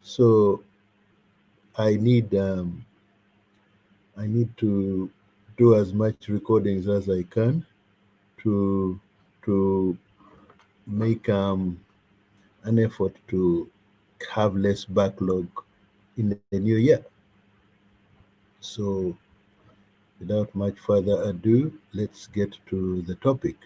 So I need um, I need to do as much recordings as I can to to make an effort to have less backlog in the new year. So without much further ado, let's get to the topic.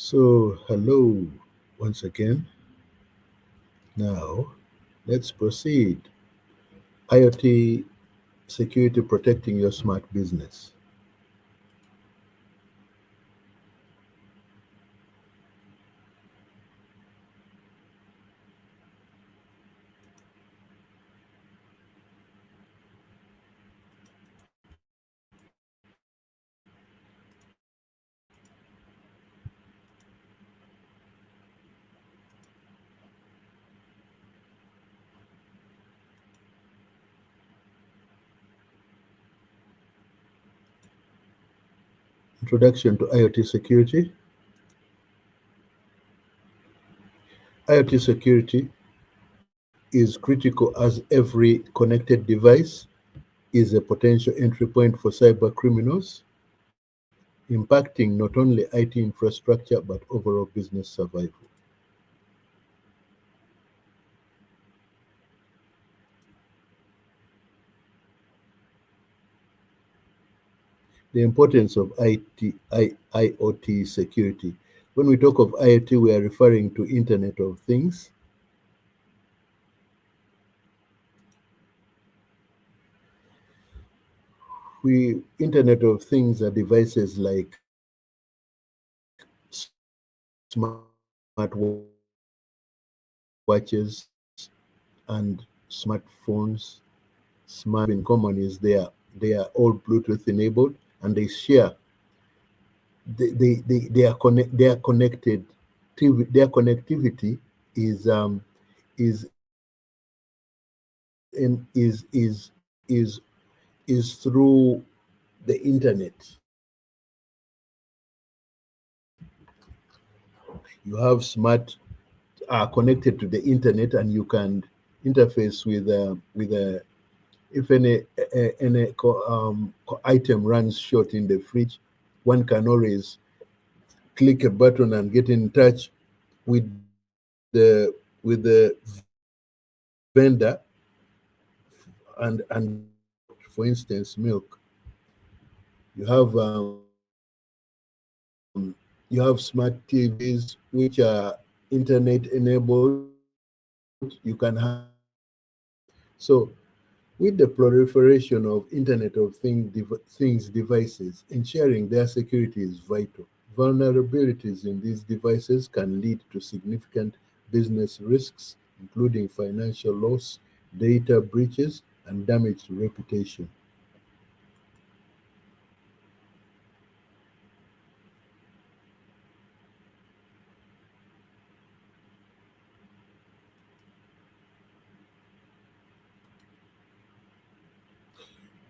So hello once again. Now let's proceed. IoT security protecting your smart business. Introduction to IoT security. IoT security is critical as every connected device is a potential entry point for cyber criminals, impacting not only IT infrastructure but overall business survival. The importance of IoT security. When we talk of IoT, we are referring to Internet of Things. We Internet of Things are devices like watches and smartphones. Smart in common is they are all Bluetooth enabled and they share they are connected. Their connectivity is is in is is through the internet. You have smart are connected to the internet and you can interface with a if any item runs short in the fridge, one can always click a button and get in touch with the vendor and for instance milk. You have you have smart TVs which are internet enabled. You can have so with the proliferation of Internet of Things devices, ensuring their security is vital. Vulnerabilities in these devices can lead to significant business risks, including financial loss, data breaches, and damaged reputation.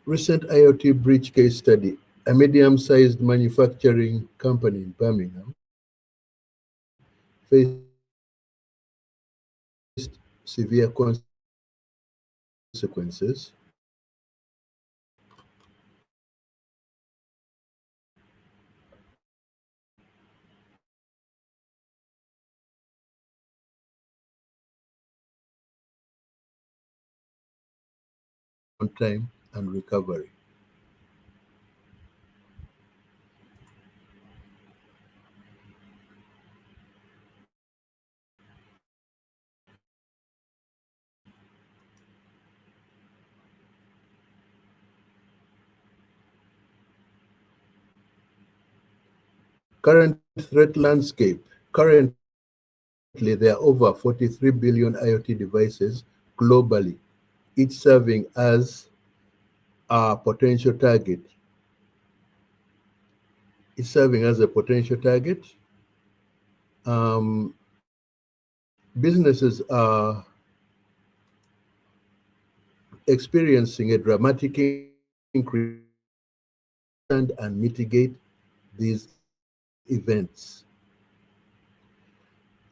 Recent IoT breach case study. A medium sized manufacturing company in Birmingham faced severe consequences on time and recovery. Current threat landscape. Currently, there are over 43 billion IoT devices globally, each serving as a potential target. It's serving as a potential target. Businesses are experiencing a dramatic increase in understand and mitigate these events.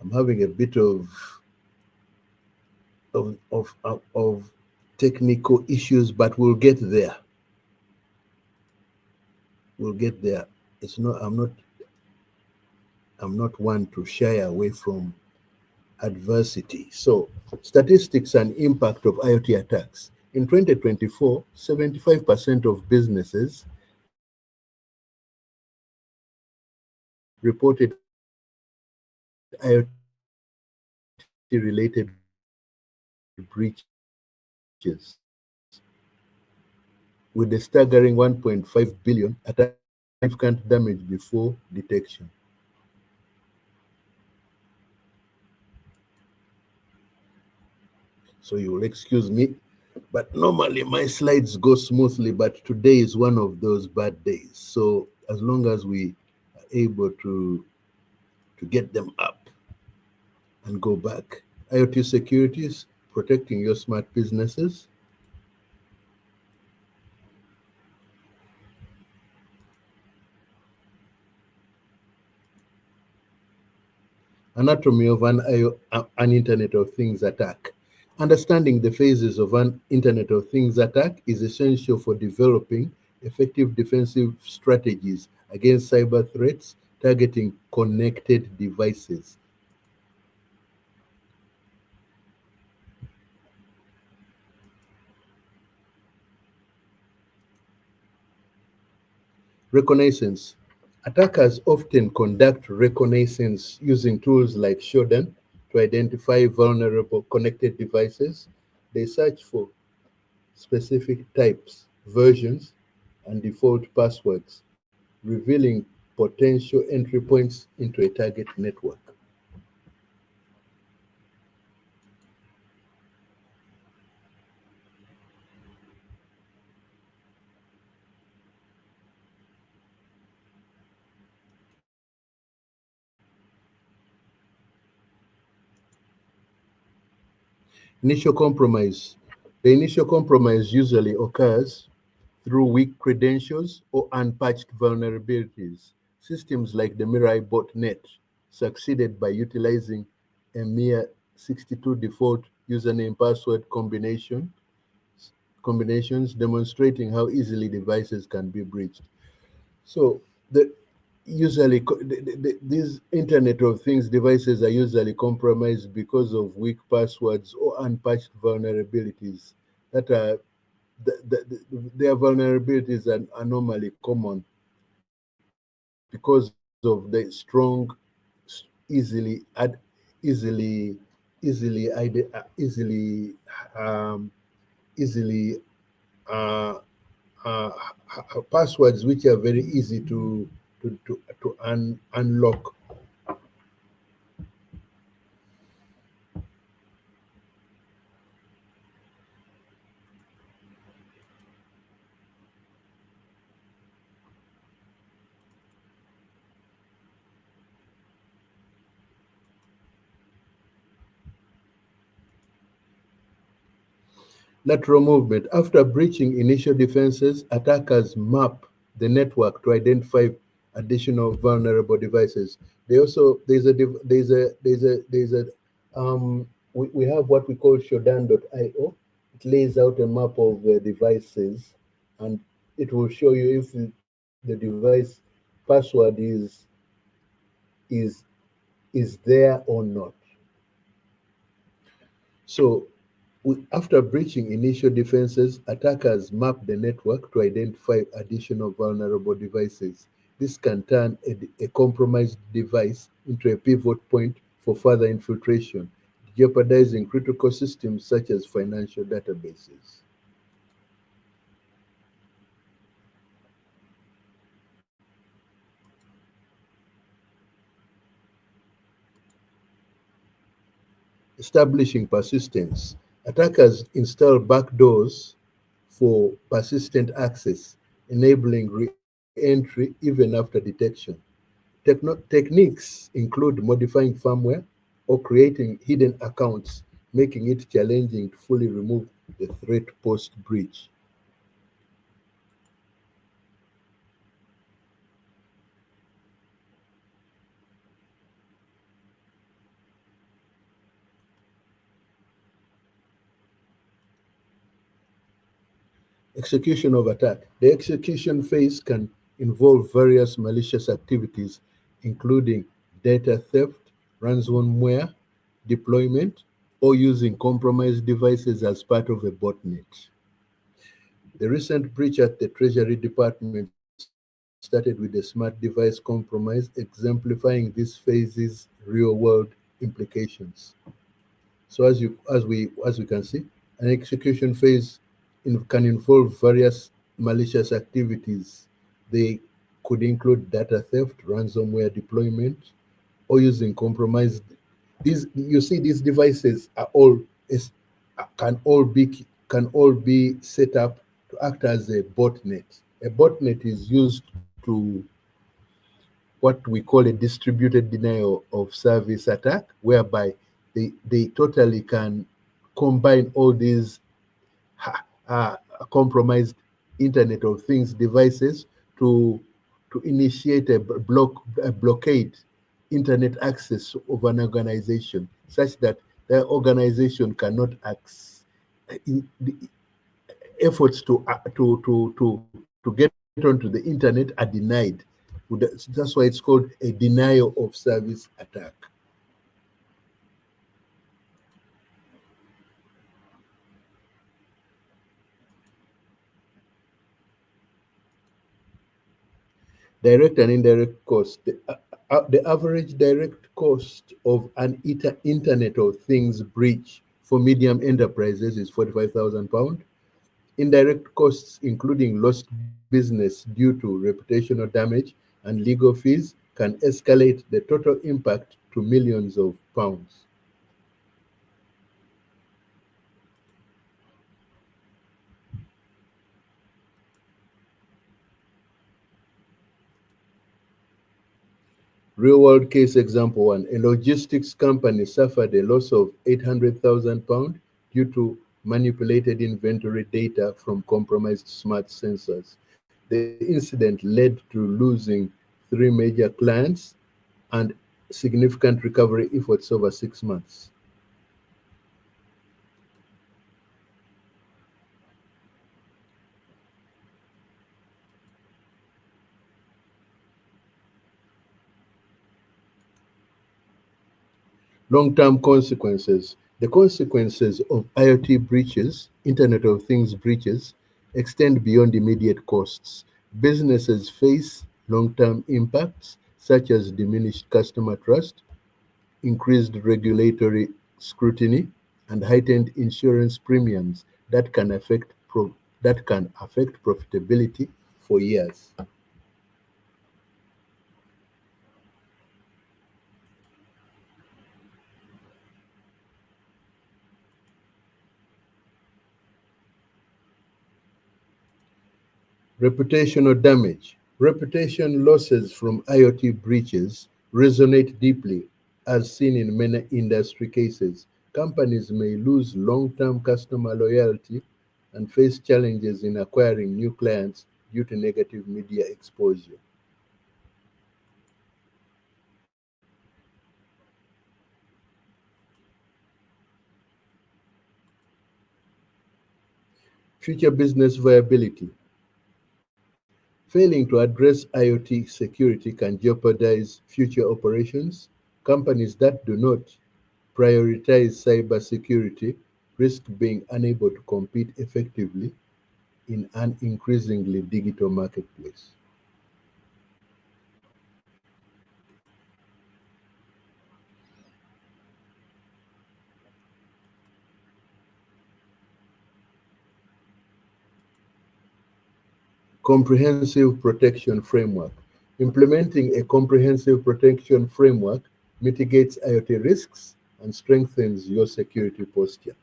I'm having a bit of technical issues, but we'll get there. We'll get there. It's not. I'm not one to shy away from adversity. So, statistics and impact of IoT attacks. In 2024, 75% of businesses reported IoT related breaches, with a staggering 1.5 billion attacks significant damage before detection. So you will excuse me, but normally my slides go smoothly, but today is one of those bad days. So as long as we are able to get them up and go back. IoT securities, protecting your smart businesses. Anatomy of an Internet of Things attack. Understanding the phases of an Internet of Things attack is essential for developing effective defensive strategies against cyber threats targeting connected devices. Reconnaissance. Attackers often conduct reconnaissance using tools like Shodan to identify vulnerable connected devices. They search for specific types, versions, and default passwords, revealing potential entry points into a target network. Initial compromise. The initial compromise usually occurs through weak credentials or unpatched vulnerabilities. Systems like the Mirai botnet succeeded by utilizing a mere 62 default username password combinations, demonstrating how easily devices can be breached. So the usually these Internet of Things devices are usually compromised because of weak passwords or unpatched vulnerabilities that are their vulnerabilities are normally common because of the strong, easily easily easily easily uh, uh, passwords which are very easy to unlock. Lateral movement. After breaching initial defenses, attackers map the network to identify additional vulnerable devices. They also we have what we call shodan.io. It lays out a map of devices, and it will show you if the device password is is there or not. So, after breaching initial defenses, attackers map the network to identify additional vulnerable devices. This can turn a compromised device into a pivot point for further infiltration, jeopardizing critical systems such as financial databases. establishing persistence. Attackers install backdoors for persistent access, enabling re-entry even after detection. Techniques include modifying firmware or creating hidden accounts, making it challenging to fully remove the threat post-breach. Execution of attack. The execution phase can involve various malicious activities, including data theft, ransomware deployment, or using compromised devices as part of a botnet. The recent breach at the Treasury Department started with a smart device compromise, exemplifying this phase's real-world implications. So as we can see, an execution phase can involve various malicious activities. They could include data theft, ransomware deployment, or using compromised. These you see, these devices are all is, can all be set up to act as a botnet. A botnet is used to what we call a distributed denial of service attack, whereby they totally can combine all these uh, compromised Internet of Things devices to to initiate a blockade internet access of an organization such that the organization cannot access the efforts to get onto the internet are denied. That's why it's called a denial of service attack. Direct and indirect cost. The average direct cost of an Internet of Things breach for medium enterprises is £45,000. Indirect costs, including lost business due to reputational damage and legal fees, can escalate the total impact to millions of pounds. Real world case example one: a logistics company suffered a loss of £800,000 due to manipulated inventory data from compromised smart sensors. The incident led to losing three major clients and significant recovery efforts over 6 months. Long-term consequences. The consequences of IoT breaches, Internet of Things breaches, extend beyond immediate costs. Businesses face long-term impacts such as diminished customer trust, increased regulatory scrutiny, and heightened insurance premiums that can affect profitability for years. Reputational damage. Reputation losses from IoT breaches resonate deeply, as seen in many industry cases. Companies may lose long term customer loyalty and face challenges in acquiring new clients due to negative media exposure. Future business viability. Failing to address IoT security can jeopardize future operations. Companies that do not prioritize cybersecurity risk being unable to compete effectively in an increasingly digital marketplace. Comprehensive protection framework. Implementing a comprehensive protection framework mitigates IoT risks and strengthens your security posture.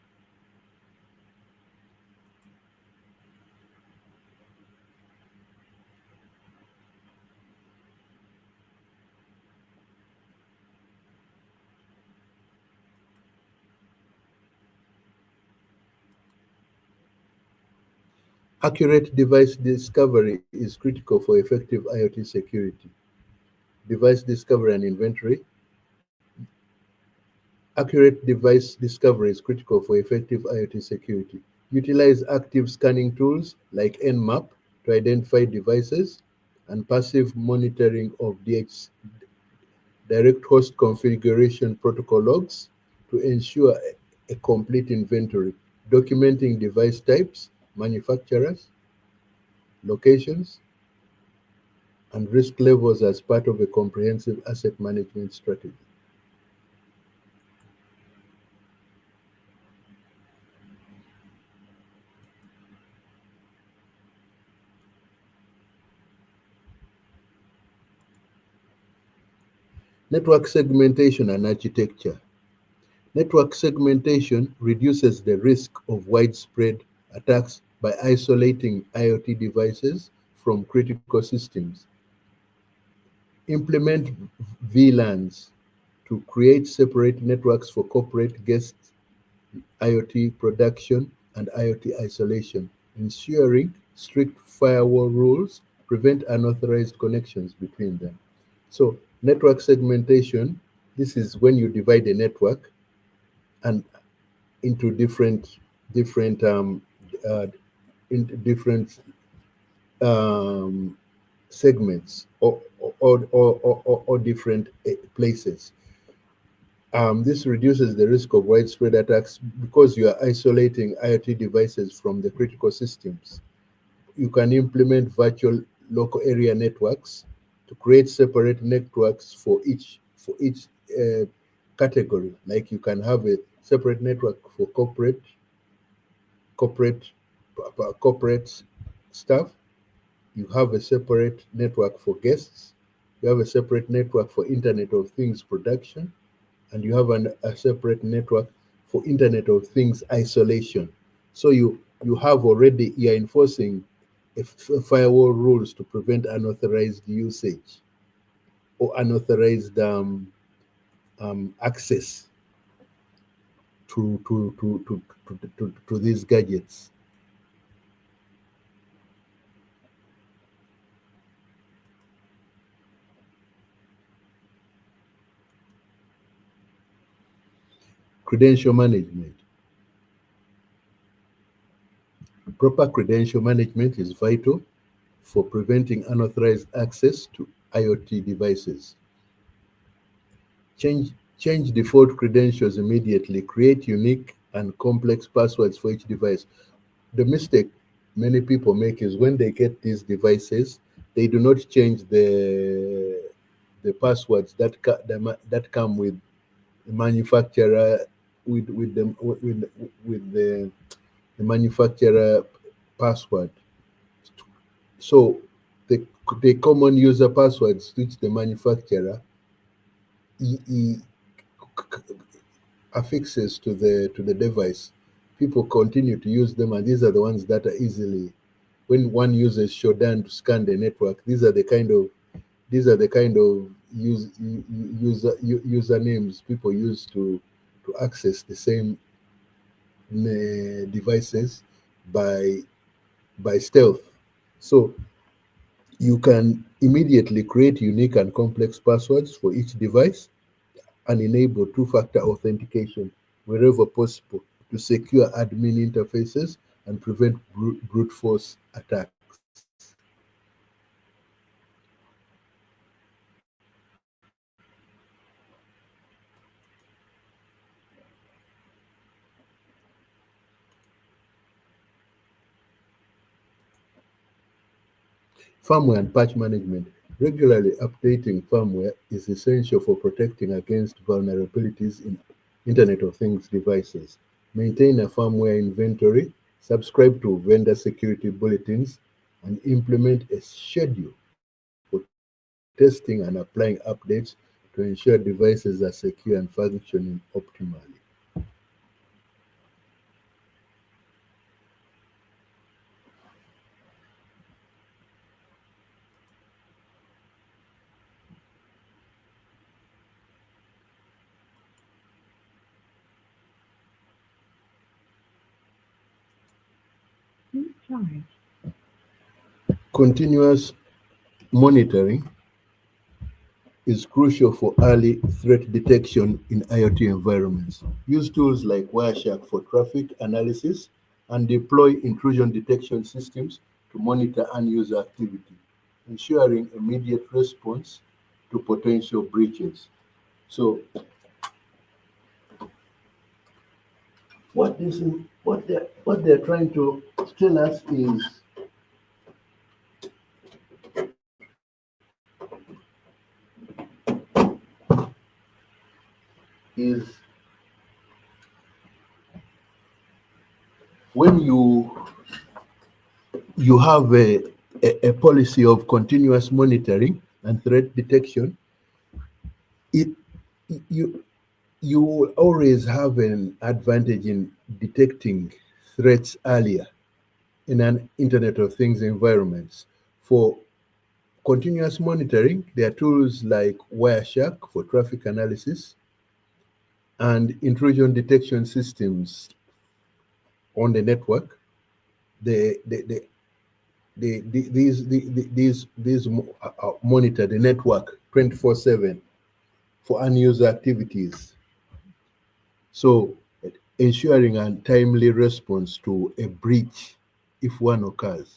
Accurate device discovery is critical for effective IoT security. Device discovery and inventory. Accurate device discovery is critical for effective IoT security. Utilize active scanning tools like Nmap to identify devices and passive monitoring of direct host configuration protocol logs to ensure a complete inventory, documenting device types, manufacturers, locations, and risk levels as part of a comprehensive asset management strategy. Network segmentation and architecture. Network segmentation reduces the risk of widespread attacks by isolating IoT devices from critical systems. Implement VLANs to create separate networks for corporate guest IoT production and IoT isolation, ensuring strict firewall rules prevent unauthorized connections between them. So, network segmentation, this is when you divide a network and into different uh, into different um, segments or different places. This reduces the risk of widespread attacks because you are isolating IoT devices from the critical systems. You can implement virtual local area networks to create separate networks for each category. Like you can have a separate network for corporate corporate stuff. You have a separate network for guests. You have a separate network for Internet of Things production, and you have a separate network for Internet of Things isolation. So you have already you're enforcing firewall rules to prevent unauthorized usage or unauthorized access to these gadgets. Credential management. Proper credential management is vital for preventing unauthorized access to IoT devices. Change change default credentials immediately. Create unique and complex passwords for each device. The mistake many people make is when they get these devices, they do not change the passwords that come with the manufacturer with the manufacturer password. So the common user passwords which the manufacturer he affixes to the device, people continue to use them, and these are the ones that are easily when one uses Shodan to scan the network. These are the kind of usernames people use to access the same devices by stealth. So you can immediately create unique and complex passwords for each device and enable two-factor authentication wherever possible to secure admin interfaces and prevent brute force attacks. Firmware and patch management. Regularly updating firmware is essential for protecting against vulnerabilities in Internet of Things devices. Maintain a firmware inventory, subscribe to vendor security bulletins, and implement a schedule for testing and applying updates to to ensure devices are secure and functioning optimally. Charge. Continuous monitoring is crucial for early threat detection in IoT environments. Use tools like Wireshark for traffic analysis and deploy intrusion detection systems to monitor end-user activity, ensuring immediate response to potential breaches. So, what they're trying to tell us is when you have a policy of continuous monitoring and threat detection, it you you will always have an advantage in detecting threats earlier in an Internet of Things environments. For continuous monitoring, there are tools like Wireshark for traffic analysis and intrusion detection systems on the network. These monitor the network 24/7 for unusual activities. So ensuring a timely response to a breach if one occurs.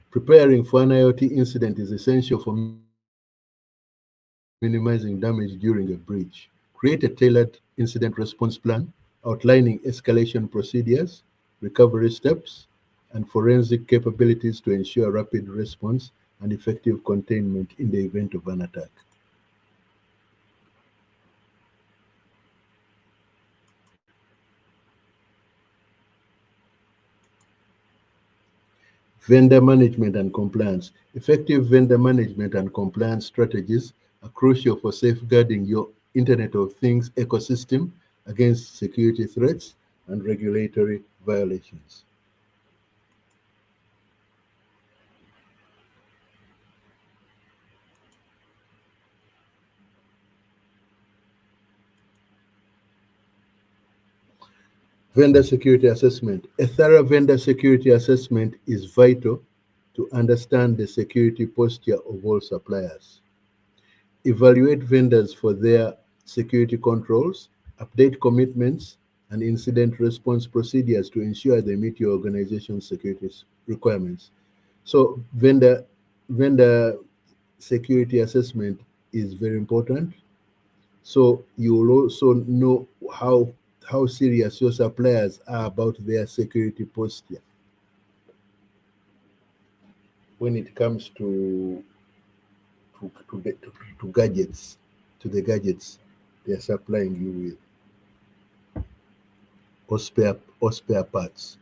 Preparing for an IoT incident is essential for minimizing damage during a breach. Create a tailored incident response plan outlining escalation procedures, recovery steps, and forensic capabilities to ensure rapid response and effective containment in the event of an attack. Vendor management and compliance. Effective vendor management and compliance strategies are crucial for safeguarding your Internet of Things ecosystem against security threats and regulatory violations. Vendor security assessment. A thorough vendor security assessment is vital to understand the security posture of all suppliers. Evaluate vendors for their security controls, update commitments, and incident response procedures to ensure they meet your organization's security requirements. So vendor security assessment is very important. So you will also know how serious your suppliers are about their security posture when it comes to gadgets, to the gadgets they're supplying you with, or spare parts.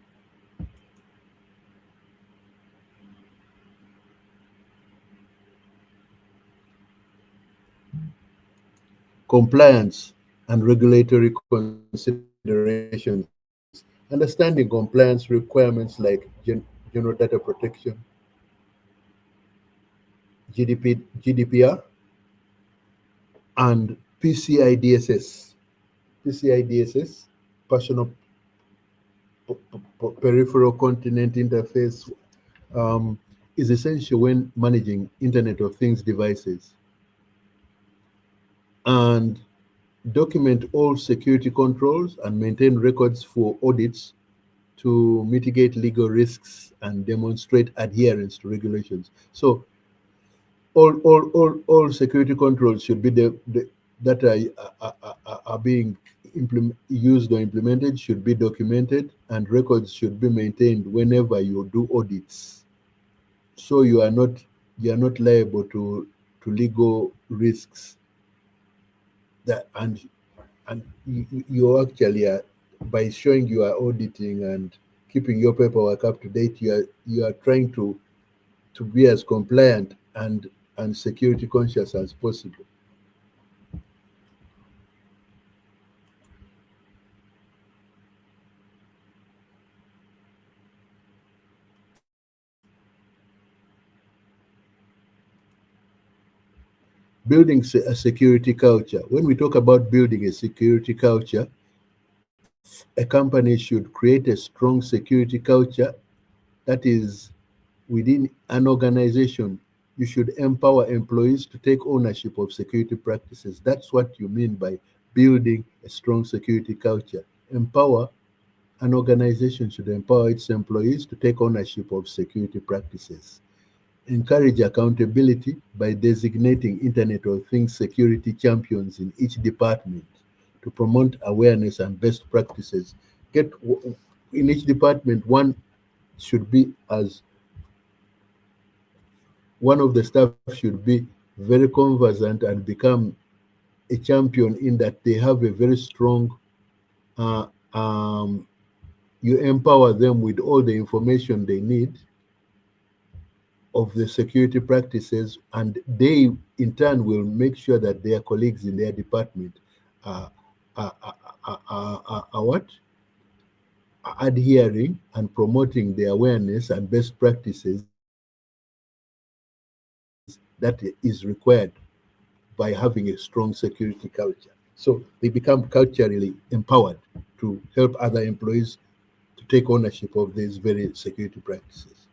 Compliance and regulatory considerations. Understanding compliance requirements like general data protection, GDPR, and PCI DSS, personal peripheral continent interface, um, is essential when managing Internet of Things devices. And document all security controls and maintain records for audits to mitigate legal risks and demonstrate adherence to regulations. So all security controls should be that are being used or implemented should be documented, and records should be maintained whenever you do audits. So you are not liable to legal risks that and you actually are by showing you are auditing and keeping your paperwork up to date, you are trying to be as compliant and security conscious as possible. Building a security culture. When we talk about building a security culture, a company should create a strong security culture. That is, within an organization, you should empower employees to take ownership of security practices. That's what you mean by building a strong security culture. Empower An organization should empower its employees to take ownership of security practices. Encourage accountability by designating Internet of Things security champions in each department to promote awareness and best practices. Get In each department, should be as one of the staff should be very conversant and become a champion in that they have a very strong. Uh, um, you empower them with all the information they need of the security practices, and they in turn will make sure that their colleagues in their department are, are what are adhering and promoting the awareness and best practices that is required by having a strong security culture. So they become culturally empowered to help other employees to take ownership of these very security practices.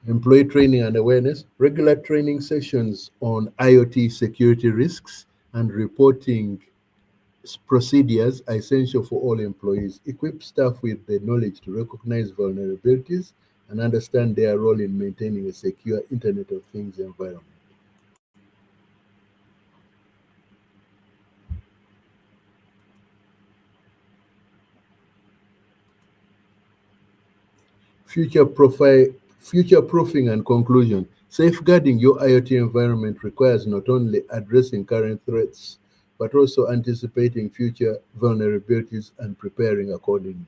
Employee training and awareness, regular training sessions on IoT security risks and reporting procedures are essential for all employees. Equip staff with the knowledge to recognize vulnerabilities and understand their role in maintaining a secure Internet of Things environment. Future profile, Future proofing and conclusion. Safeguarding your IoT environment requires not only addressing current threats, but also anticipating future vulnerabilities and preparing accordingly.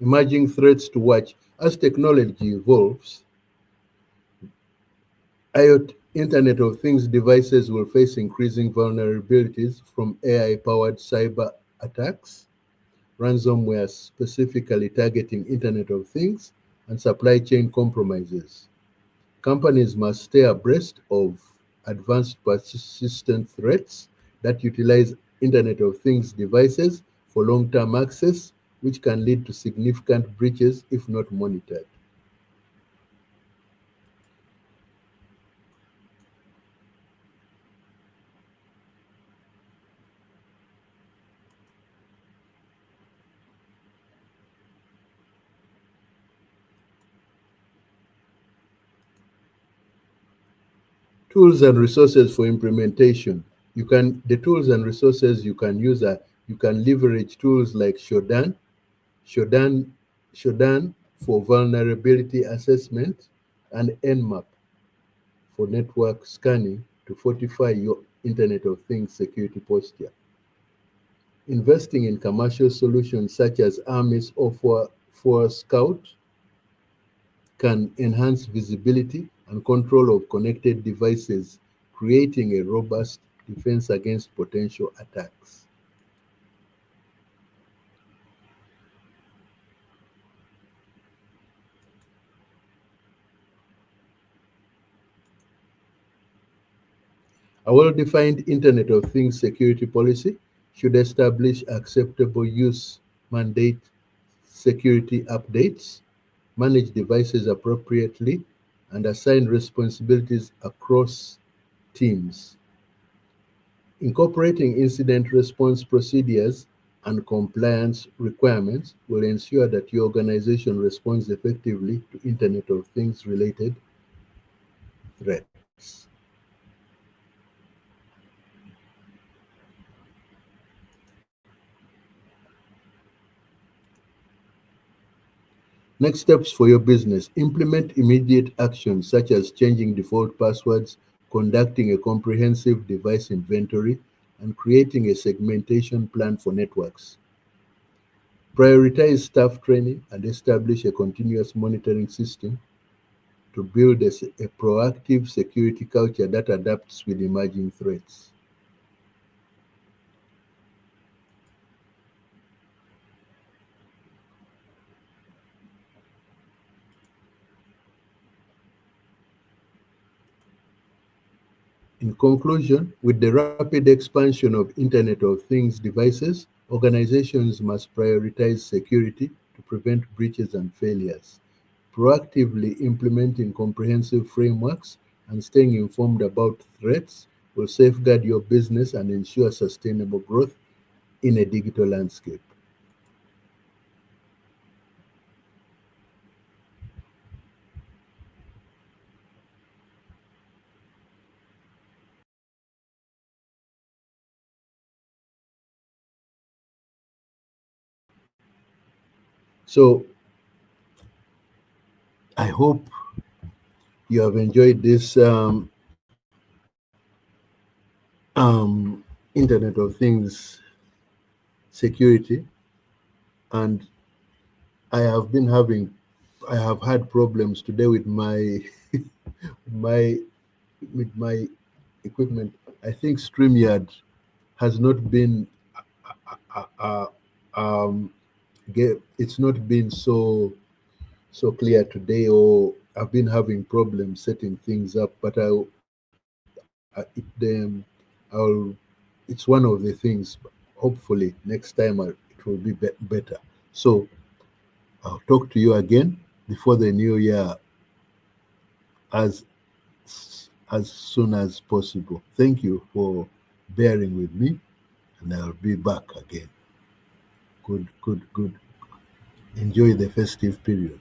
Emerging threats to watch. As technology evolves, IoT Internet of Things devices will face increasing vulnerabilities from AI-powered cyber attacks, ransomware specifically targeting Internet of Things, and supply chain compromises. Companies must stay abreast of advanced persistent threats that utilize Internet of Things devices for long-term access, which can lead to significant breaches if not monitored. Tools and resources for implementation. The tools and resources you can use are you can leverage tools like Shodan, Shodan for vulnerability assessment, and Nmap for network scanning to fortify your Internet of Things security posture. Investing in commercial solutions such as Armis or for Scout can enhance visibility and control of connected devices, creating a robust defense against potential attacks. A well-defined Internet of Things security policy should establish acceptable use, mandate security updates, manage devices appropriately, and assign responsibilities across teams. Incorporating incident response procedures and compliance requirements will ensure that your organization responds effectively to Internet of Things related threats. Next steps for your business: implement immediate actions such as changing default passwords, conducting a comprehensive device inventory, and creating a segmentation plan for networks. Prioritize staff training and establish a continuous monitoring system to build a proactive security culture that adapts with emerging threats. In conclusion, with the rapid expansion of Internet of Things devices, organizations must prioritize security to prevent breaches and failures. Proactively implementing comprehensive frameworks and staying informed about threats will safeguard your business and ensure sustainable growth in a digital landscape. So, I hope you have enjoyed this Internet of Things security, and I have been having, I have had problems today with my with my equipment. I think StreamYard has not been uh, uh, um, it's not been so clear today, or I've been having problems setting things up. But I'll, it's one of the things. Hopefully, next time it will be, better. So I'll talk to you again before the new year, as as soon as possible. Thank you for bearing with me, and I'll be back again. Good. Enjoy the festive period.